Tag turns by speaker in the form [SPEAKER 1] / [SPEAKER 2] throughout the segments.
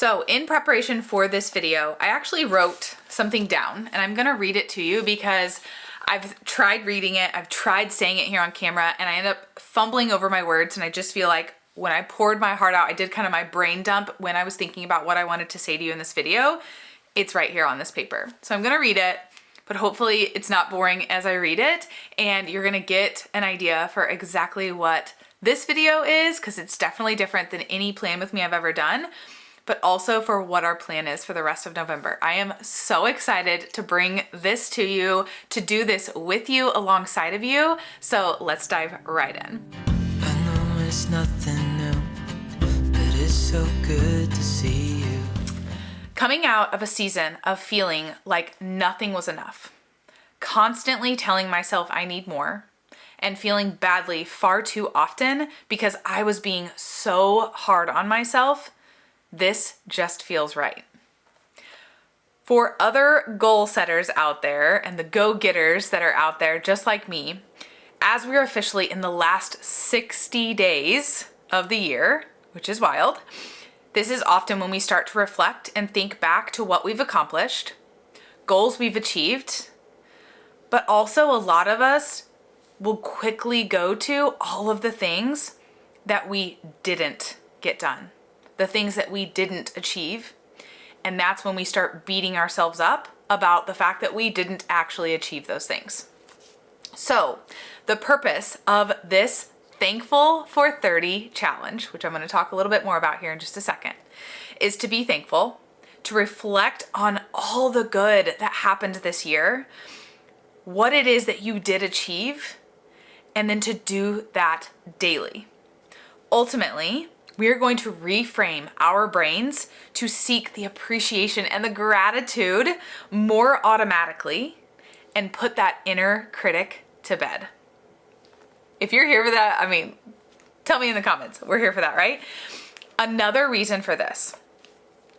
[SPEAKER 1] So in preparation for this video, I actually wrote something down and I'm gonna read it to you because I've tried reading it, I've tried saying it here on camera, and I end up fumbling over my words, and I just feel like when I poured my heart out, I did kind of my brain dump when I was thinking about what I wanted to say to you in this video. It's right here on this paper. So I'm gonna read it, but hopefully it's not boring as I read it, and you're gonna get an idea for exactly what this video is, because it's definitely different than any plan with me I've ever done, but also for what our plan is for the rest of November. I am so excited to bring this to you, to do this with you, alongside of you. So let's dive right in.
[SPEAKER 2] I know it's nothing new, but it's so good to see you.
[SPEAKER 1] Coming out of a season of feeling like nothing was enough, constantly telling myself I need more, and feeling badly far too often because I was being so hard on myself, this just feels right. For other goal setters out there and the go-getters that are out there just like me, as we're officially in the last 60 days of the year, which is wild, this is often when we start to reflect and think back to what we've accomplished, goals we've achieved, but also a lot of us will quickly go to all of the things that we didn't get done, the things that we didn't achieve. And that's when we start beating ourselves up about the fact that we didn't actually achieve those things. So the purpose of this Thankful for 30 challenge, which I'm going to talk a little bit more about here in just a second, is to be thankful, to reflect on all the good that happened this year, what it is that you did achieve, and then to do that daily. Ultimately, we're going to reframe our brains to seek the appreciation and the gratitude more automatically and put that inner critic to bed. If you're here for that, I mean, tell me in the comments. We're here for that, right? Another reason for this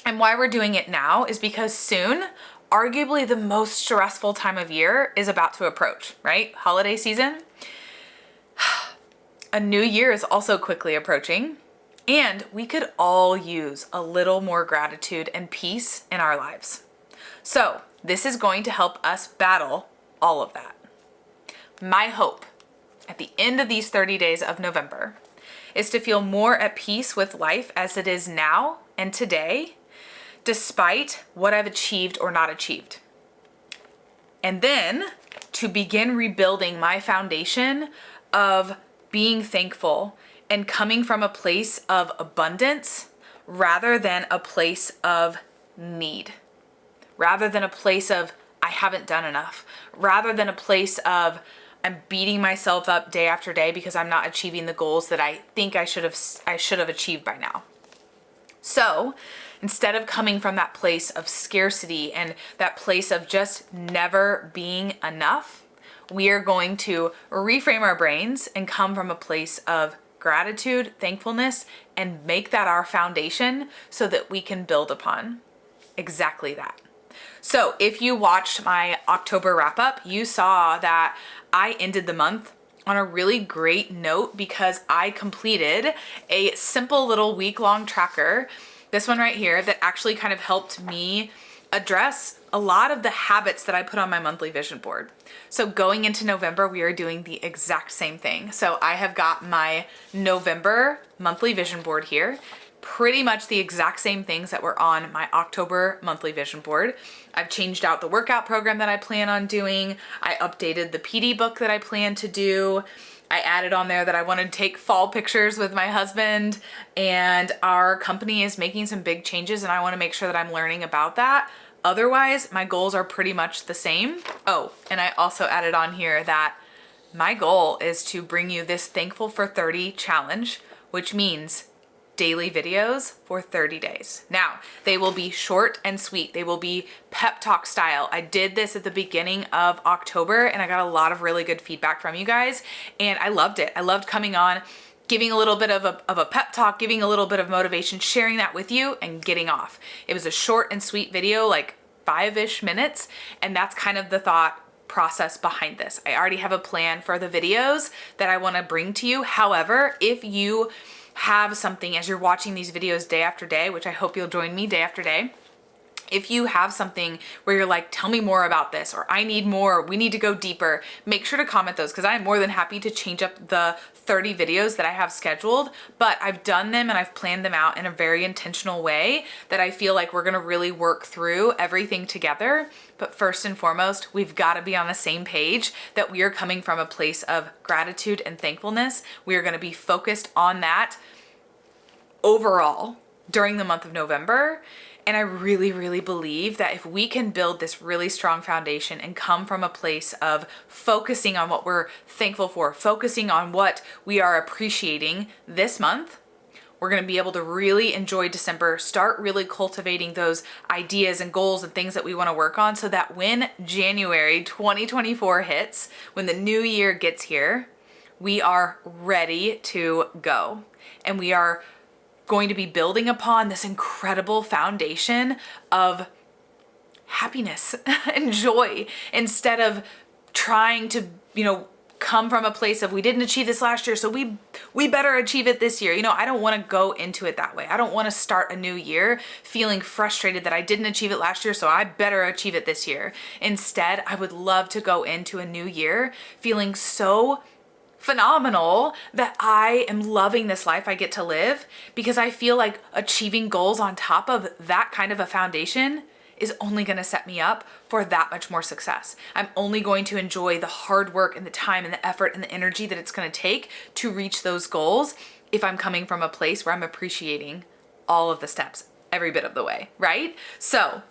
[SPEAKER 1] and why we're doing it now is because soon, arguably the most stressful time of year is about to approach, right? Holiday season. A new year is also quickly approaching, and we could all use a little more gratitude and peace in our lives. So this is going to help us battle all of that. My hope at the end of these 30 days of November is to feel more at peace with life as it is now and today, despite what I've achieved or not achieved. And then to begin rebuilding my foundation of being thankful and coming from a place of abundance rather than a place of need, rather than a place of I haven't done enough, rather than a place of I'm beating myself up day after day because I'm not achieving the goals that I think I should have achieved by now. So instead of coming from that place of scarcity and that place of just never being enough, we are going to reframe our brains and come from a place of gratitude, thankfulness, and make that our foundation so that we can build upon exactly that. So if you watched my October wrap up, you saw that I ended the month on a really great note because I completed a simple little week-long tracker, this one right here, that actually kind of helped me address a lot of the habits that I put on my monthly vision board. So going into November, we are doing the exact same thing. So I have got my November monthly vision board here, pretty much the exact same things that were on my October monthly vision board. I've changed out the workout program that I plan on doing. I updated the PD book that I plan to do. I added on there that I want to take fall pictures with my husband, and our company is making some big changes and I want to make sure that I'm learning about that. Otherwise, my goals are pretty much the same. Oh, and I also added on here that my goal is to bring you this Thankful for 30 challenge, which means daily videos for 30 days. Now, they will be short and sweet. They will be pep talk style. I did this at the beginning of October and I got a lot of really good feedback from you guys and I loved it. I loved coming on, giving a little bit of a pep talk, giving a little bit of motivation, sharing that with you and getting off. It was a short and sweet video, like 5-ish minutes, and that's kind of the thought process behind this. I already have a plan for the videos that I want to bring to you. However, if you have something as you're watching these videos day after day, which I hope you'll join me day after day. If you have something where you're like, tell me more about this, or I need more, we need to go deeper, make sure to comment those, because I'm more than happy to change up the 30 videos that I have scheduled, but I've done them and I've planned them out in a very intentional way that I feel like we're gonna really work through everything together. But first and foremost, we've gotta be on the same page that we are coming from a place of gratitude and thankfulness. We are gonna be focused on that overall during the month of November. And I really, really believe that if we can build this really strong foundation and come from a place of focusing on what we're thankful for, focusing on what we are appreciating this month, we're going to be able to really enjoy December, start really cultivating those ideas and goals and things that we want to work on, so that when January 2024 hits, when the new year gets here, we are ready to go. And we are going to be building upon this incredible foundation of happiness and joy, instead of trying to, come from a place of we didn't achieve this last year, so we better achieve it this year. I don't want to go into it that way. I don't want to start a new year feeling frustrated that I didn't achieve it last year, so I better achieve it this year. Instead, I would love to go into a new year feeling so phenomenal that I am loving this life I get to live, because I feel like achieving goals on top of that kind of a foundation is only going to set me up for that much more success. I'm only going to enjoy the hard work and the time and the effort and the energy that it's going to take to reach those goals if I'm coming from a place where I'm appreciating all of the steps every bit of the way, right? So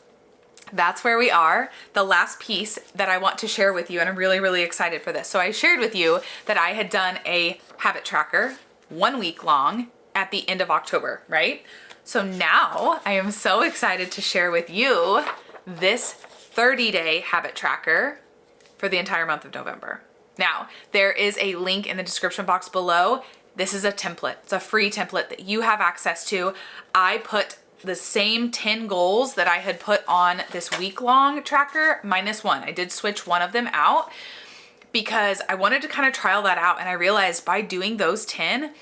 [SPEAKER 1] that's where we are. The last piece that I want to share with you, and I'm really, really excited for this. So I shared with you that I had done a habit tracker 1 week long at the end of October, right? So now I am so excited to share with you this 30-day habit tracker for the entire month of November. Now, there is a link in the description box below. This is a template. It's a free template that you have access to. I put the same 10 goals that I had put on this week-long tracker minus one. I did switch one of them out because I wanted to kind of trial that out, and I realized by doing those 10,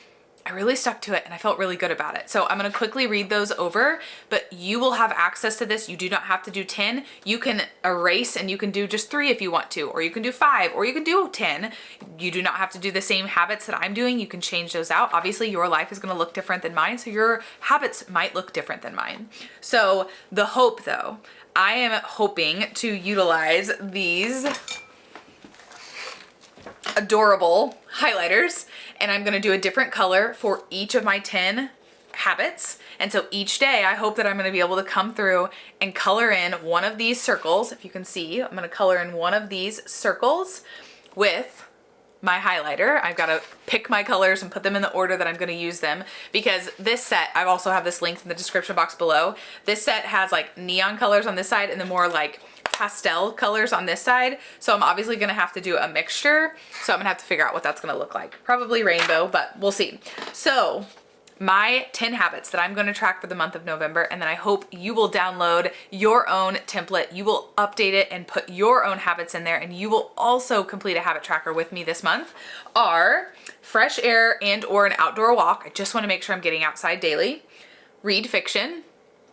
[SPEAKER 1] I really stuck to it and I felt really good about it. So I'm gonna quickly read those over, but you will have access to this. You do not have to do 10. You can erase and you can do just 3 if you want to, or you can do 5, or you can do 10. You do not have to do the same habits that I'm doing. You can change those out. Obviously, your life is gonna look different than mine, so your habits might look different than mine. So the hope though, I am hoping to utilize these adorable highlighters, and I'm gonna do a different color for each of my 10 habits. And so each day I hope that I'm gonna be able to come through and color in one of these circles. If you can see, I'm gonna color in one of these circles with my highlighter. I've got to pick my colors and put them in the order that I'm going to use them, because this set, I also have this linked in the description box below. This set has like neon colors on this side and the more like pastel colors on this side. So I'm obviously going to have to do a mixture. So I'm going to have to figure out what that's going to look like. Probably rainbow, but we'll see. So my 10 habits that I'm going to track for the month of November, and then I hope you will download your own template. You will update it and put your own habits in there, and you will also complete a habit tracker with me this month, are fresh air and or an outdoor walk. I just want to make sure I'm getting outside daily. Read fiction.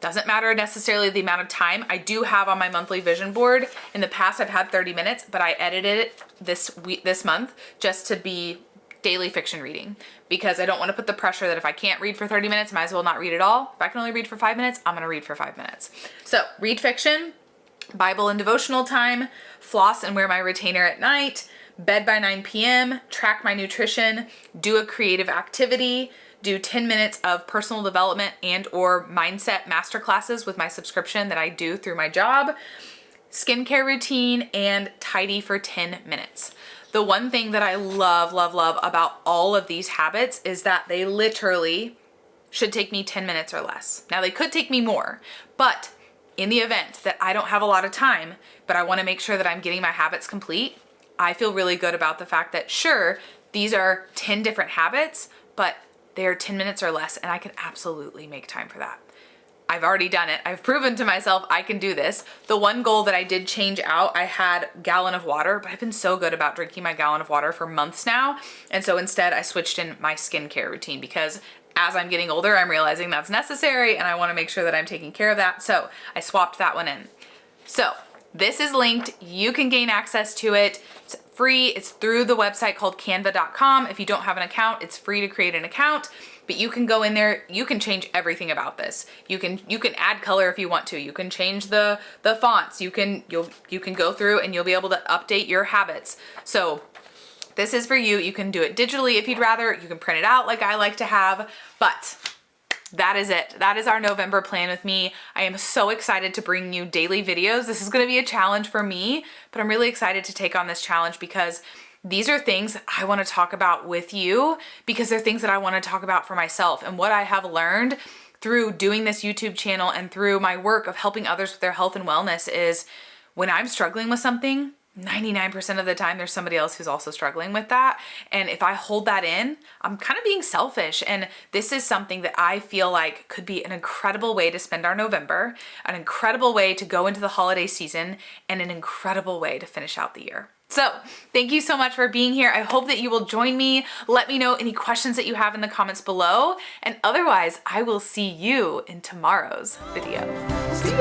[SPEAKER 1] Doesn't matter necessarily the amount of time. I do have on my monthly vision board, in the past I've had 30 minutes, but I edited it this month just to be daily fiction reading, because I don't want to put the pressure that if I can't read for 30 minutes, I might as well not read at all. If I can only read for 5 minutes, I'm going to read for 5 minutes. So read fiction, Bible and devotional time, floss and wear my retainer at night, bed by 9 p.m., track my nutrition, do a creative activity, do 10 minutes of personal development and or mindset masterclasses with my subscription that I do through my job, skincare routine, and tidy for 10 minutes. The one thing that I love, love, love about all of these habits is that they literally should take me 10 minutes or less. Now they could take me more, but in the event that I don't have a lot of time, but I want to make sure that I'm getting my habits complete, I feel really good about the fact that sure, these are 10 different habits, but they are 10 minutes or less, and I can absolutely make time for that. I've already done it. I've proven to myself I can do this. The one goal that I did change out, I had gallon of water, but I've been so good about drinking my gallon of water for months now. And so instead I switched in my skincare routine, because as I'm getting older, I'm realizing that's necessary and I want to make sure that I'm taking care of that. So I swapped that one in. So this is linked. You can gain access to it. It's free. It's through the website called canva.com. If you don't have an account, it's free to create an account, but you can go in there. You can change everything about this. You can add color if you want to. You can change the fonts. You can go through and you'll be able to update your habits. So this is for you. You can do it digitally if you'd rather. You can print it out like I like to have, but that is it. That is our November plan with me. I am so excited to bring you daily videos. This is gonna be a challenge for me, but I'm really excited to take on this challenge because these are things I wanna talk about with you because they're things that I wanna talk about for myself and what I have learned through doing this YouTube channel and through my work of helping others with their health and wellness is when I'm struggling with something, 99% of the time there's somebody else who's also struggling with that. And if I hold that in, I'm kind of being selfish. And this is something that I feel like could be an incredible way to spend our November, an incredible way to go into the holiday season, and an incredible way to finish out the year. So thank you so much for being here. I hope that you will join me. Let me know any questions that you have in the comments below. And otherwise, I will see you in tomorrow's video. See ya.